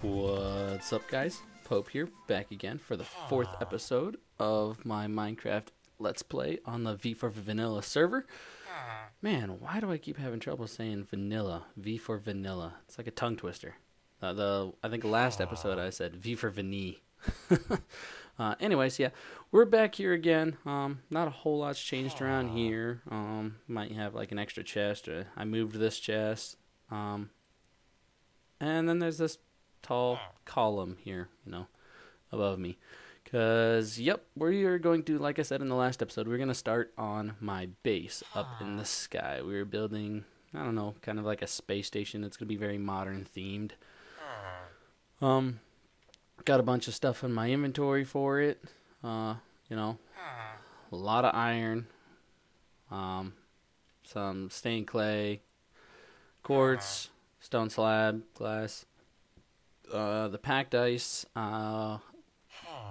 What's up, guys? Pope here, back again for the fourth episode of my Minecraft Let's Play on the V for Vanilla server. Man, why do I keep having trouble saying vanilla? V for vanilla. It's like a tongue twister. I think last episode I said V for vanille. Anyways, yeah, we're back here again. Not a whole lot's changed around here. Might have like an extra chest. I moved this chest. And then there's this tall column here, above me. Because, yep, we are going to, like I said in the last episode, we're going to start on my base up in the sky. We were building, I don't know, kind of like a space station. It's going to be very modern themed. Got a bunch of stuff in my inventory for it. A lot of iron. Some stained clay, quartz, stone slab, glass. The packed ice.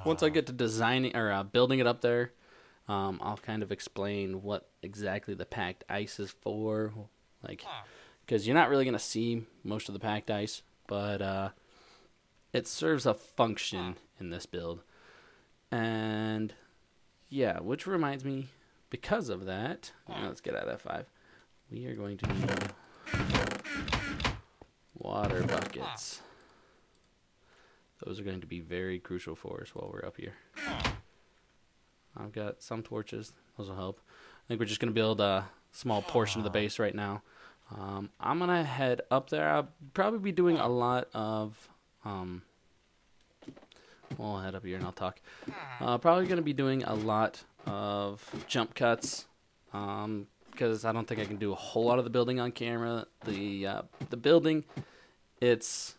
Once I get to designing or building it up there, I'll kind of explain what exactly the packed ice is for. Because you're not really gonna see most of the packed ice, but it serves a function in this build. And yeah, which reminds me, because of that, let's get out of F5. We are going to need water buckets. Those are going to be very crucial for us while we're up here. I've got some torches. Those will help. I think we're just going to build a small portion of the base right now. I'm going to head up there. I'll probably be doing a lot of... I'll head up here and I'll talk. Probably going to be doing a lot of jump cuts. Because I don't think I can do a whole lot of the building on camera. The building, it's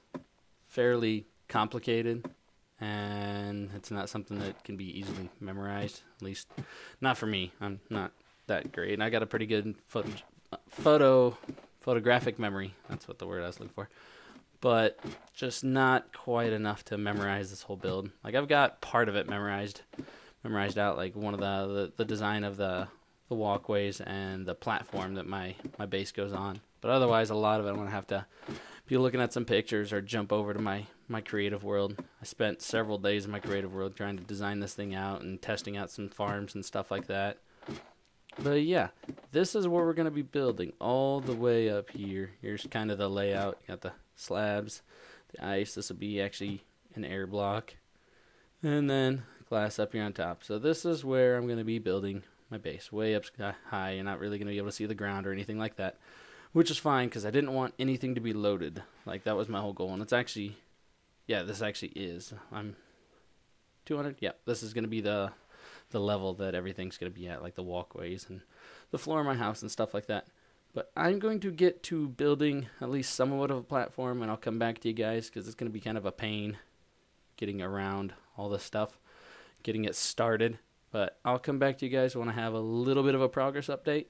fairly complicated, and it's not something that can be easily memorized, at least not for me. I'm not that great, and I got a pretty good photographic memory. That's what the word I was looking for, but just not quite enough to memorize this whole build. Like, I've got part of it memorized out, like one of the design of the walkways and the platform that my base goes on, but otherwise a lot of it I'm gonna have to be looking at some pictures or jump over to my creative world. I spent several days in my creative world trying to design this thing out and testing out some farms and stuff like that. But yeah, this is where we're going to be building all the way up here. Here's kind of the layout. You got the slabs, the ice. This will be actually an air block. And then glass up here on top. So this is where I'm going to be building my base. Way up high. You're not really going to be able to see the ground or anything like that. Which is fine, because I didn't want anything to be loaded. Like, that was my whole goal. And it's actually, yeah, this actually is. I'm 200. Yeah, this is going to be the level that everything's going to be at, like the walkways and the floor of my house and stuff like that. But I'm going to get to building at least somewhat of a platform, and I'll come back to you guys, because it's going to be kind of a pain getting around all this stuff, getting it started. But I'll come back to you guys when I have a little bit of a progress update.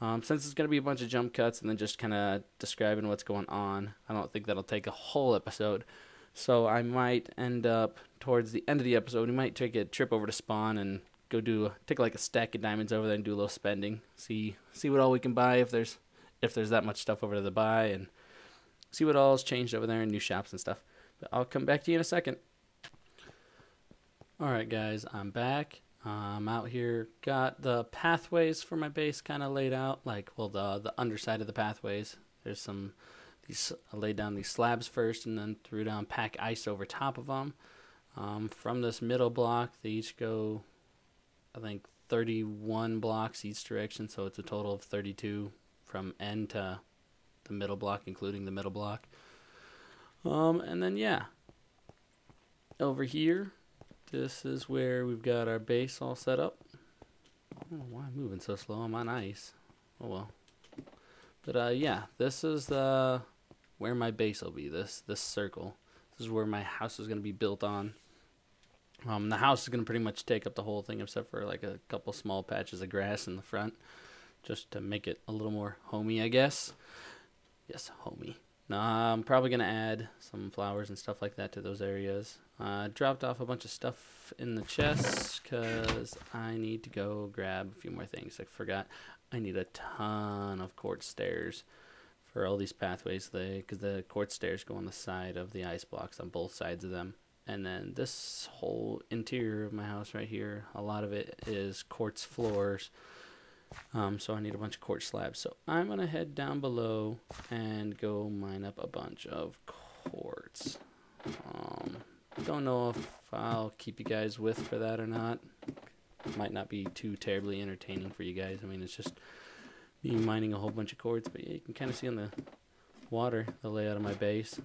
Since it's going to be a bunch of jump cuts and then just kind of describing what's going on, I don't think that'll take a whole episode. So I might end up, towards the end of the episode, we might take a trip over to spawn and go take like a stack of diamonds over there and do a little spending. See what all we can buy, if there's that much stuff over there to buy, and see what all's changed over there in new shops and stuff. But I'll come back to you in a second. Alright guys, I'm back. I'm out here, got the pathways for my base kind of laid out, like, well, the underside of the pathways. There's I laid down these slabs first and then threw down pack ice over top of them. From this middle block, they each go, I think, 31 blocks each direction, so it's a total of 32 from end to the middle block, including the middle block. And then, yeah, over here, this is where we've got our base all set up. I don't know why I'm moving so slow. I'm on ice. Oh well. But yeah, this is where my base will be. This circle. This is where my house is going to be built on. The house is going to pretty much take up the whole thing, except for like a couple small patches of grass in the front, just to make it a little more homey, I guess. Yes, homey. I'm probably going to add some flowers and stuff like that to those areas. Dropped off a bunch of stuff in the chest because I need to go grab a few more things. I forgot I need a ton of quartz stairs for all these pathways, because the quartz stairs go on the side of the ice blocks on both sides of them. And then this whole interior of my house right here, a lot of it is quartz floors. So I need a bunch of quartz slabs. So I'm going to head down below and go mine up a bunch of quartz. Don't know if I'll keep you guys with for that or not. Might not be too terribly entertaining for you guys. I mean, it's just me mining a whole bunch of quartz, but yeah, you can kind of see on the water the layout of my base.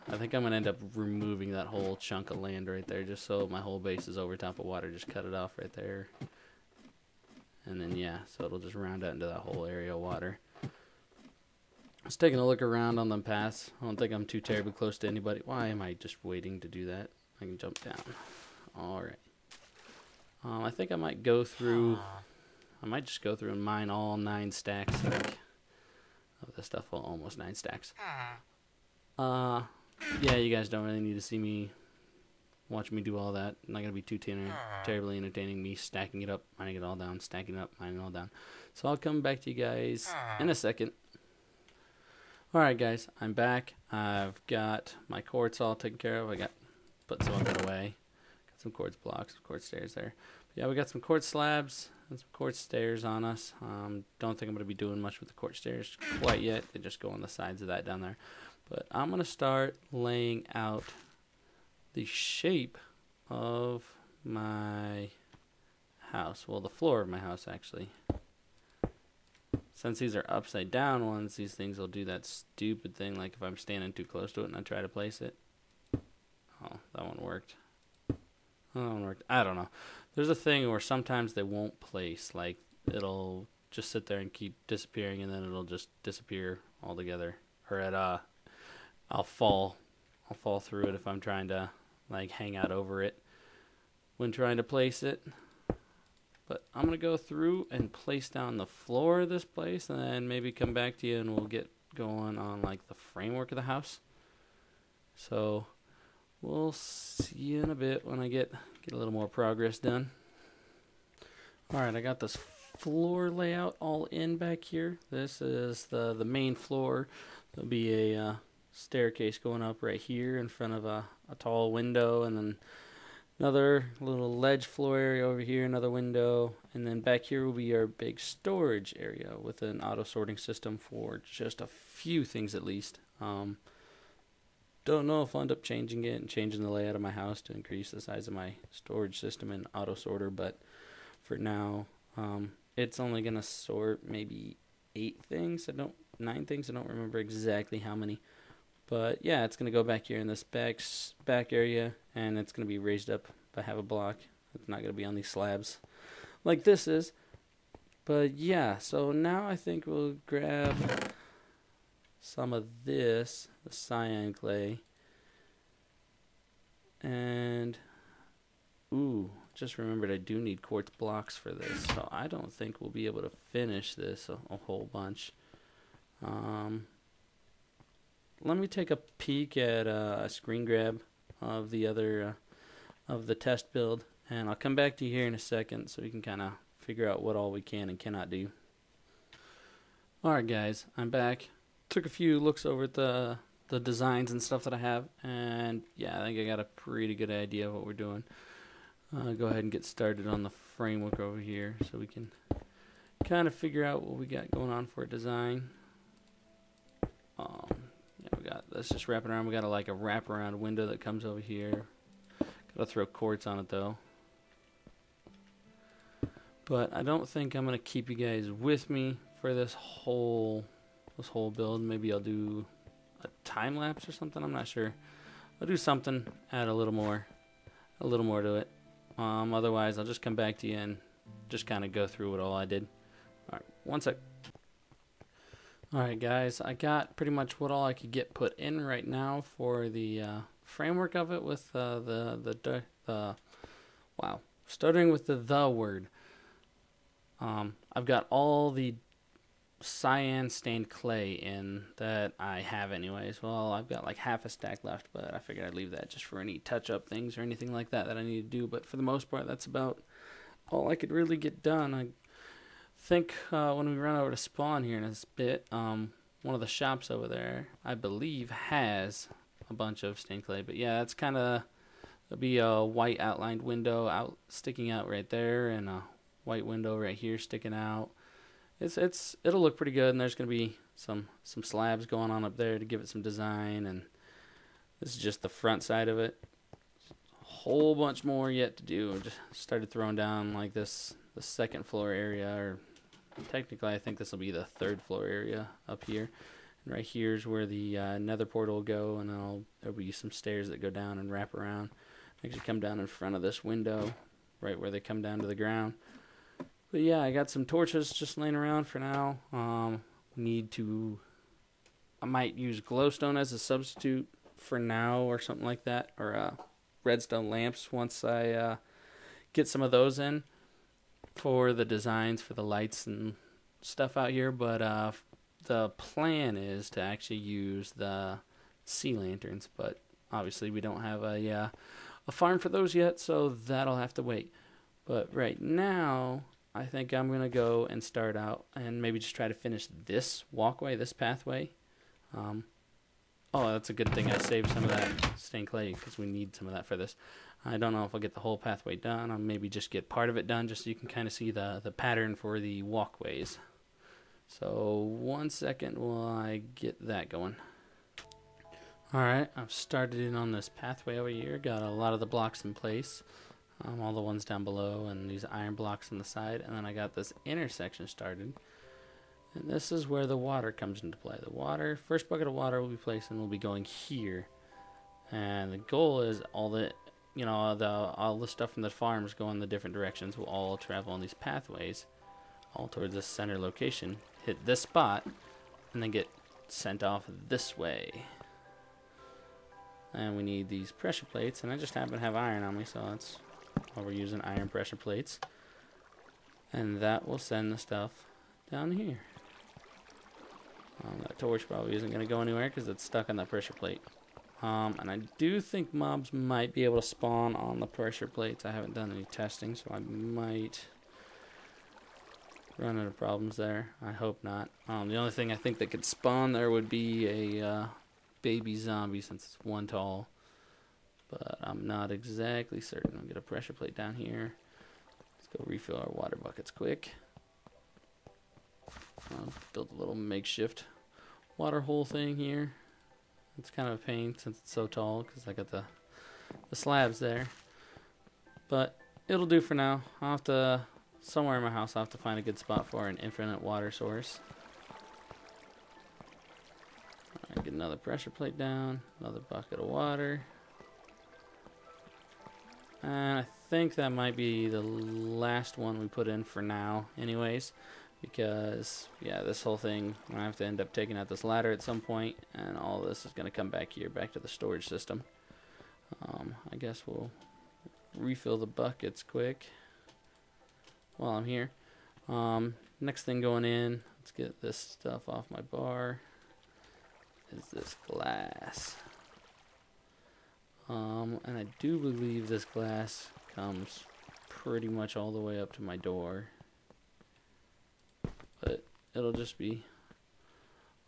I think I'm gonna end up removing that whole chunk of land right there, just so my whole base is over top of water. Just cut it off right there, and then yeah, so it'll just round out into that whole area of water. I was taking a look around on them paths. I don't think I'm too terribly close to anybody. Why am I just waiting to do that? I can jump down. All right. I think I might go through. I might just go through and mine all 9 stacks of this stuff. Well, almost 9 stacks. Yeah, you guys don't really need to see me watch me do all that. Not gonna be too terribly entertaining. Me stacking it up, mining it all down, stacking it up, mining it all down. So I'll come back to you guys in a second. All right, guys, I'm back. I've got my quartz all taken care of. Put some of it away. Got some quartz blocks, quartz stairs there. But yeah, we got some quartz slabs and some quartz stairs on us. Don't think I'm going to be doing much with the quartz stairs quite yet. They just go on the sides of that down there. But I'm going to start laying out the shape of my house. Well, the floor of my house, actually. Since these are upside down ones, these things will do that stupid thing, like if I'm standing too close to it and I try to place it. Oh, that one worked. Oh, that one worked. I don't know. There's a thing where sometimes they won't place. Like, it'll just sit there and keep disappearing, and then it'll just disappear altogether. Or I'll fall through it if I'm trying to, like, hang out over it when trying to place it. But I'm going to go through and place down the floor of this place, and then maybe come back to you and we'll get going on, like, the framework of the house. So we'll see you in a bit when I get a little more progress done. Alright, I got this floor layout all in back here. This is the main floor. There'll be a staircase going up right here in front of a tall window, and then another little ledge floor area over here, another window, and then back here will be our big storage area with an auto sorting system for just a few things at least. Don't know if I'll end up changing it and changing the layout of my house to increase the size of my storage system and auto sorter, but for now, it's only gonna sort maybe 9 things. I don't remember exactly how many, but yeah, it's gonna go back here in this back area, and it's gonna be raised up by half a block. It's not gonna be on these slabs like this is. But yeah, so now I think we'll grab some of this, the cyan clay, and just remembered I do need quartz blocks for this, so I don't think we'll be able to finish this a whole bunch. Let me take a peek at a screen grab of the other of the test build, and I'll come back to you here in a second so we can kind of figure out what all we can and cannot do. Alright guys, I'm back. Took a few looks over at the designs and stuff that I have, and yeah, I think I got a pretty good idea of what we're doing. Go ahead and get started on the framework over here so we can kind of figure out what we got going on for a design. Yeah, let's just wrap it around. We got like a wraparound window that comes over here. Gotta throw quartz on it though. But I don't think I'm gonna keep you guys with me for this whole build. Maybe I'll do a time lapse or something. I'm not sure. I'll do something, add a little more to it. Otherwise, I'll just come back to you and just kind of go through what all I did. All right, one sec. All right, guys, I got pretty much what all I could get put in right now for the framework of it with wow, starting with the word. I've got all the cyan stained clay in that I have anyways. Well, I've got like half a stack left, but I figured I'd leave that just for any touch-up things or anything like that I need to do. But for the most part, that's about all I could really get done. I think when we run over to spawn here in a bit, one of the shops over there, I believe, has a bunch of stained clay. But yeah, that's kind of, there'll be a white outlined window out sticking out right there, and a white window right here sticking out. It'll look pretty good, and there's gonna be some slabs going on up there to give it some design. And this is just the front side of it. A whole bunch more yet to do. Just started throwing down like this, the second floor area, or technically I think this will be the third floor area up here. And right here is where the nether portal will go, and there'll be some stairs that go down and wrap around. Actually come down in front of this window, right where they come down to the ground. But yeah, I got some torches just laying around for now. I might use glowstone as a substitute for now, or something like that, or redstone lamps once I get some of those in for the designs for the lights and stuff out here. But the plan is to actually use the sea lanterns, but obviously we don't have a farm for those yet, so that'll have to wait. But right now, I think I'm going to go and start out and maybe just try to finish this walkway, this pathway. Oh, that's a good thing I saved some of that stained clay, because we need some of that for this. I don't know if I'll get the whole pathway done. I'll maybe just get part of it done, just so you can kind of see the pattern for the walkways. So 1 second while I get that going. Alright, I've started in on this pathway over here. Got a lot of the blocks in place. All the ones down below, and these iron blocks on the side. And then I got this intersection started. And this is where the water comes into play. The water, first bucket of water will be placed and will be going here. And the goal is all the stuff from the farms going the different directions will all travel on these pathways, all towards this center location, hit this spot, and then get sent off this way. And we need these pressure plates, and I just happen to have iron on me, so that's why we're using iron pressure plates. And that will send the stuff down here. That torch probably isn't going to go anywhere because it's stuck on that pressure plate. And I do think mobs might be able to spawn on the pressure plates. I haven't done any testing, so I might run into problems there. I hope not. The only thing I think that could spawn there would be a baby zombie, since it's one tall. But I'm not exactly certain. I'll get a pressure plate down here. Let's go refill our water buckets quick. I'll build a little makeshift water hole thing here. It's kind of a pain since it's so tall, because I got the slabs there. But it'll do for now. I'll have to, somewhere in my house, I'll have to find a good spot for an infinite water source. Alright, get another pressure plate down, another bucket of water. And I think that might be the last one we put in for now anyways, because yeah, this whole thing, I have to end up taking out this ladder at some point, and all this is going to come back here, back to the storage system. I guess we'll refill the buckets quick while I'm here. Next thing going in, let's get this stuff off my bar, is this glass. And I do believe this glass comes pretty much all the way up to my door. But it'll just be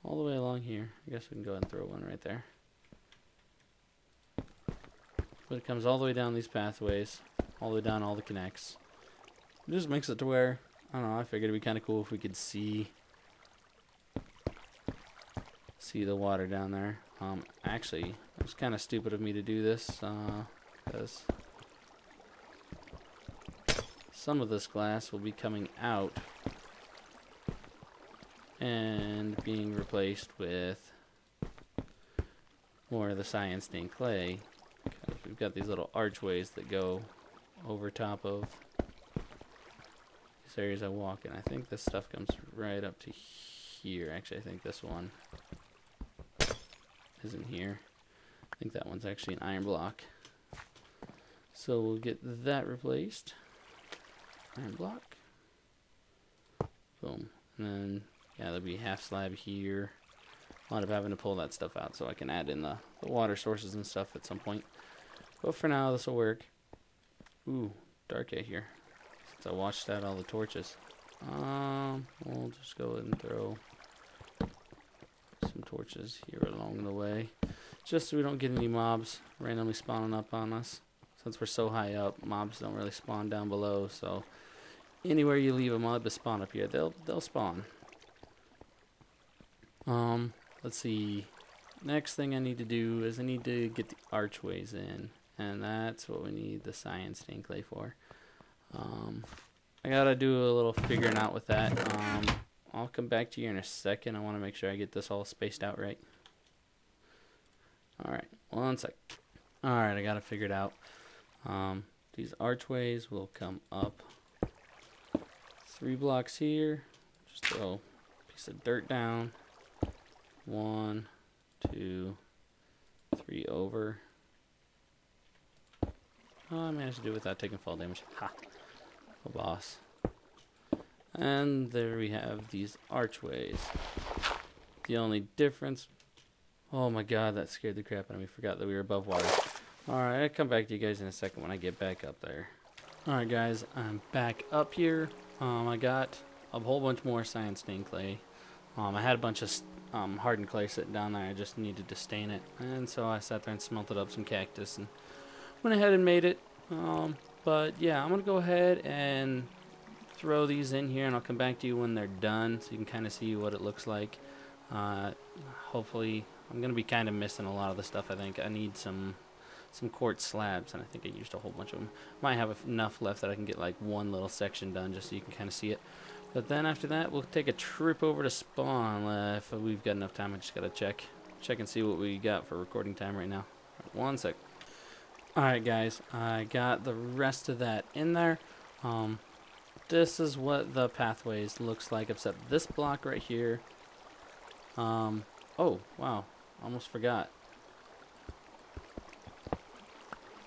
all the way along here. I guess we can go ahead and throw one right there. But it comes all the way down these pathways, all the way down all the connects. It just makes it to where, I don't know, I figured it'd be kind of cool if we could see the water down there. Actually, it was kind of stupid of me to do this, because some of this glass will be coming out and being replaced with more of the cyan stained clay, because we've got these little archways that go over top of these areas I walk in. I think this stuff comes right up to here. Actually, I think this one isn't here. I think that one's actually an iron block. So we'll get that replaced. Iron block. Boom. And then, yeah, there'll be half slab here. I'll end up having to pull that stuff out so I can add in the water sources and stuff at some point. But for now, this will work. Ooh, dark out here. Since I washed out all the torches. We'll just go ahead and throw torches here along the way, just so we don't get any mobs randomly spawning up on us. Since we're so high up, mobs don't really spawn down below, so anywhere you leave a mob to spawn up here, they'll spawn. Let's see. Next thing I need to do is I need to get the archways in, and that's what we need the cyan stained clay for. I gotta do a little figuring out with that. I'll come back to you in a second. I want to make sure I get this all spaced out right. Alright, 1 sec. Alright, I got it figured out. These archways will come up 3 blocks here. Just throw a piece of dirt down. 1, 2, 3 over. Oh, I managed to do it without taking fall damage. Ha! A boss. And there we have these archways. The only difference... Oh my god, that scared the crap out of me. Forgot that we were above water. Alright, I'll come back to you guys in a second when I get back up there. Alright guys, I'm back up here. I got a whole bunch more cyan stained clay. I had a bunch of hardened clay sitting down there. I just needed to stain it. And so I sat there and smelted up some cactus and went ahead and made it. But yeah, I'm going to go ahead and throw these in here, and I'll come back to you when they're done so you can kind of see what it looks like. Hopefully, I'm going to be kind of missing a lot of the stuff. I think I need some quartz slabs, and I think I used a whole bunch of them. Might have enough left that I can get like one little section done just so you can kind of see it. But then after that, we'll take a trip over to spawn. If we've got enough time, I just got to check and see what we got for recording time right now. 1 sec. Alright guys, I got the rest of that in there. This is what the pathways looks like, except this block right here. Oh, wow, almost forgot.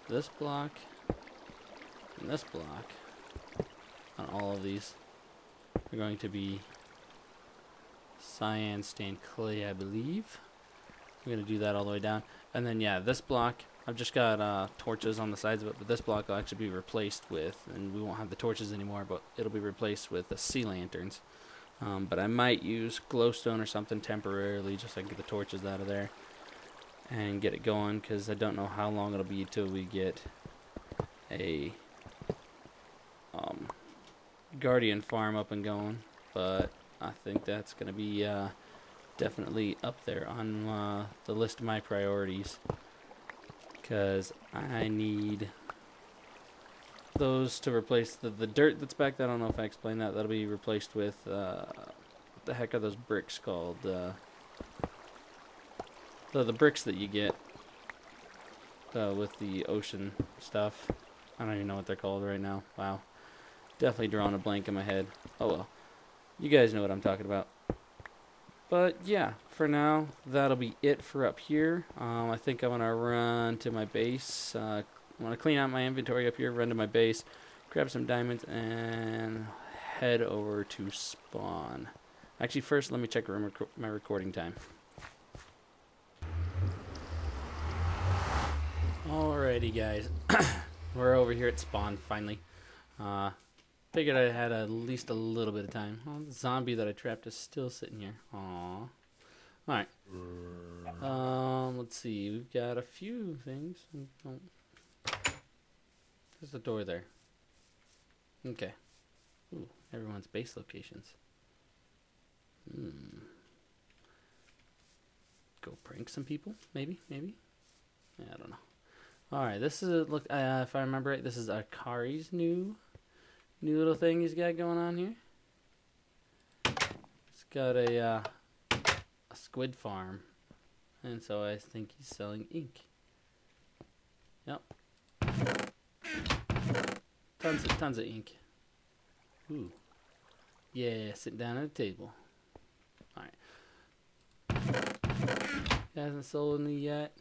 This block and this block on all of these are going to be cyan stained clay, I believe. I'm going to do that all the way down. And then, yeah, this block, I've just got torches on the sides of it, but this block will actually be replaced with, and we won't have the torches anymore, but it'll be replaced with the sea lanterns. But I might use glowstone or something temporarily just so I can get the torches out of there and get it going, because I don't know how long it'll be till we get a guardian farm up and going, but I think that's going to be definitely up there on the list of my priorities, because I need those to replace the dirt that's back there. I don't know if I explained that. That'll be replaced with what the heck are those bricks called? The bricks that you get with the ocean stuff. I don't even know what they're called right now. Wow. Definitely drawing a blank in my head. Oh well. You guys know what I'm talking about. But yeah, for now, that'll be it for up here. I think I'm going to run to my base. I want to clean out my inventory up here, run to my base, grab some diamonds, and head over to spawn. Actually, first, let me check my recording time. Alrighty, guys. We're over here at spawn, finally. Figured I had at least a little bit of time. Oh, the zombie that I trapped is still sitting here. Aww. Alright. Let's see. We've got a few things. Oh. There's a door there. Okay. Ooh, everyone's base locations. Go prank some people? Maybe? Yeah, I don't know. Alright, this is, look, if I remember right, this is Akari's new little thing he's got going on here. He's got a squid farm, and so I think he's selling ink. Yep. Tons of ink. Ooh. Yeah, sit down at a table. Alright. Hasn't sold any yet.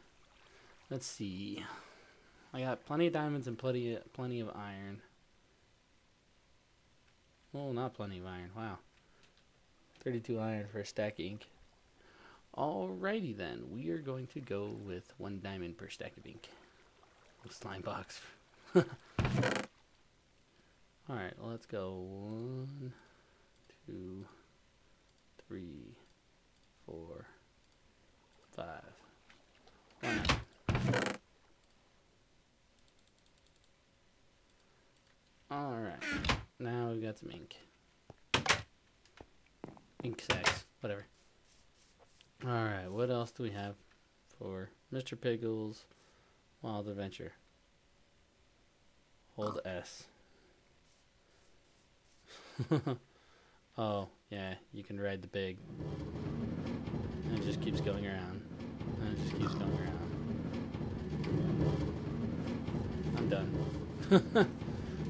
Let's see. I got plenty of diamonds and plenty of iron. Oh, not plenty of iron. Wow. 32 iron for a stack of ink. Alrighty then. We are going to go with 1 diamond per stack of ink. Slime box. Alright, let's go. 1, 2, 3, 4, 5. Why not? Alright. Now we've got some ink. Ink sacks. Whatever. Alright, what else do we have for Mr. Pickle's Wild Adventure? Hold S. Oh, yeah, you can ride the pig. And it just keeps going around. And it just keeps going around. I'm done.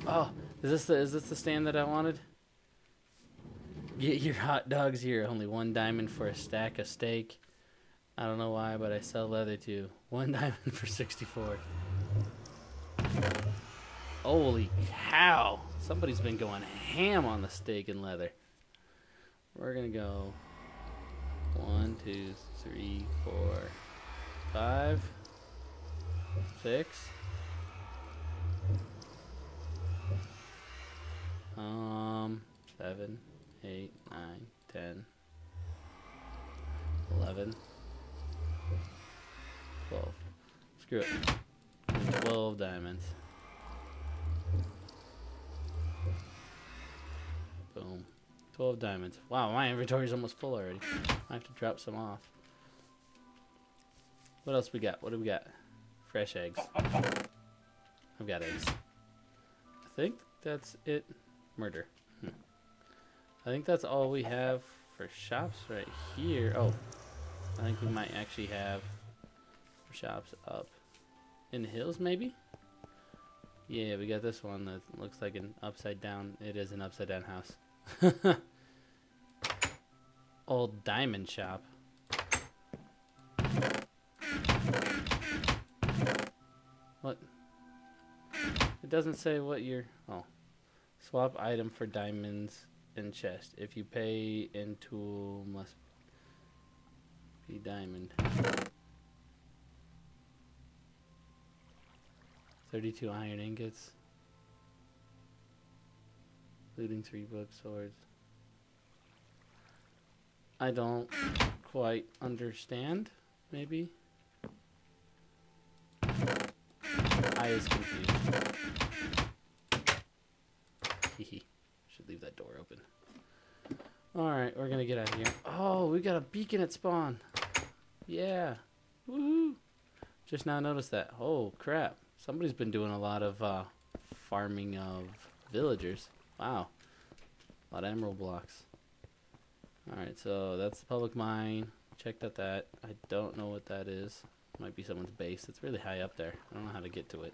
Oh, is this the stand that I wanted? Get your hot dogs here. Only 1 diamond for a stack of steak. I don't know why, but I sell leather too. 1 diamond for 64. Holy cow. Somebody's been going ham on the steak and leather. We're going to go 1, 2, 3, 4, 5, 6. 7, 8, 9, 10, 11, 12. Screw it. 12 diamonds. Boom. 12 diamonds. Wow, my inventory's almost full already. I have to drop some off. What else we got? What do we got? Fresh eggs. I've got eggs. I think that's it. Murder. I think that's all we have for shops right here. Oh, I think we might actually have shops up in the hills, maybe? Yeah, we got this one that looks like an upside down. It is an upside down house. Old diamond shop. What? It doesn't say what you're... Oh. Swap item for diamonds and chest. If you pay in tool, must be diamond. 32 iron ingots. Looting 3 book swords. I don't quite understand, maybe. I is confused. Hehe. Should leave that door open. Alright, we're gonna get out of here. Oh, we got a beacon at spawn. Yeah. Woohoo. Just now noticed that. Oh, crap. Somebody's been doing a lot of farming of villagers. Wow. A lot of emerald blocks. Alright, so that's the public mine. Checked out that. I don't know what that is. Might be someone's base. It's really high up there. I don't know how to get to it.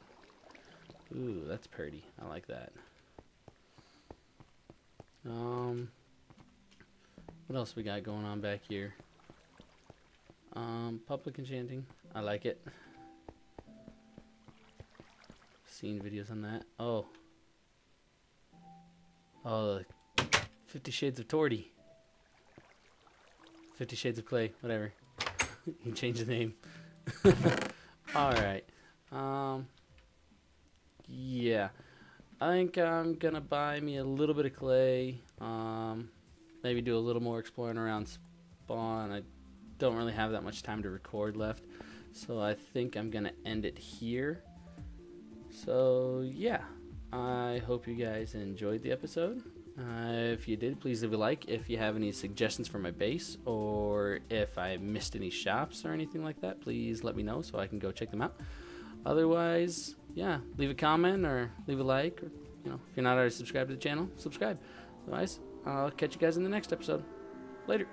Ooh, that's pretty. I like that. What else we got going on back here? Public enchanting. I like it. Seen videos on that. Oh. Oh, 50 Shades of Torty. 50 Shades of Clay, whatever. You change the name. Alright. Yeah. I think I'm gonna buy me a little bit of clay. Maybe do a little more exploring around spawn. I don't really have that much time to record left, so I think I'm gonna end it here. So yeah, I hope you guys enjoyed the episode. If you did, please leave a like. If you have any suggestions for my base, or if I missed any shops or anything like that, please let me know so I can go check them out. Otherwise, yeah, leave a comment or leave a like, or if you're not already subscribed to the channel, subscribe. Otherwise, I'll catch you guys in the next episode. Later.